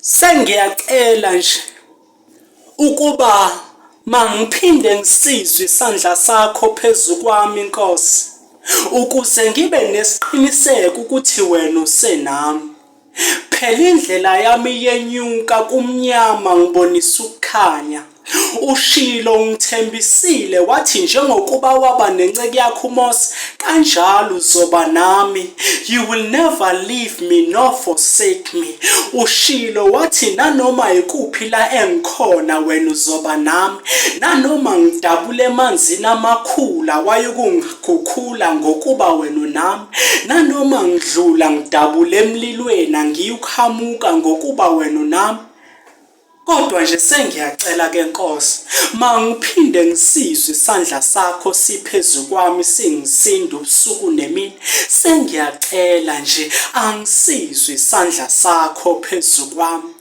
Sengiyacela nje ukuba mangiphinde ngisizwe isandla sakho phezu kwami Nkosi, ukuze ngibe nesiqiniseko ukuthi wena usenami. Phela indlela yami yenyuka kumnyama ngibonisa ukukhanya. uShilo ungithembisile wathi njengokuba waba nenceku yakho uMose kanjalo uzoba nami. You will never leave me nor forsake me. uShilo wathi nanoma ikuphi la engikhona wena uzoba nami. Nanoma ngidabula emanzini amakhula wayekungikhukhula ngokuba wena unami. Nanoma ngidlula ngidabula emlilweni angiyukuhamuka ngokuba wena unami. Kodwa nje sengiyacela ke Nkosi, mangiphinde ngisizwe isandla sakho siphezu kwami singisinda ubusuku nemini. Sengiyacela nje angisizwe isandla sakho phezu kwami.